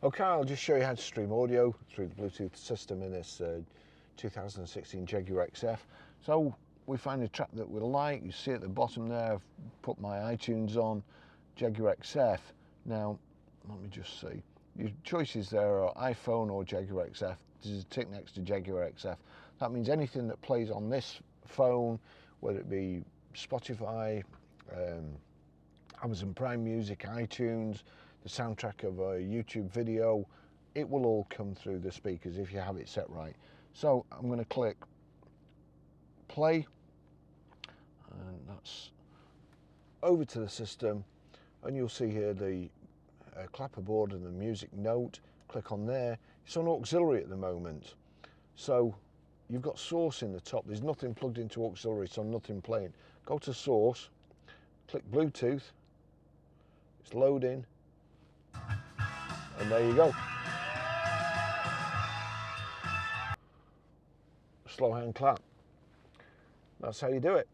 Okay, I'll just show you how to stream audio through the Bluetooth system in this 2016 Jaguar XF. So we find a track that we like. You see at the bottom there, I've put my iTunes on, Jaguar XF. Now, let me just see. Your choices there are iPhone or Jaguar XF. There's a tick next to Jaguar XF. That means anything that plays on this phone, whether it be Spotify, Amazon Prime Music, iTunes, the soundtrack of a YouTube video, it will all come through the speakers if you have it set right. So I'm going to click play, and that's over to the system, and you'll see here the clapperboard and the music note. Click on there. It's on auxiliary at the moment, so you've got source in the top. There's nothing plugged into auxiliary, so nothing playing. Go to source, click Bluetooth, it's loading, and there you go. Slow hand clap. That's how you do it.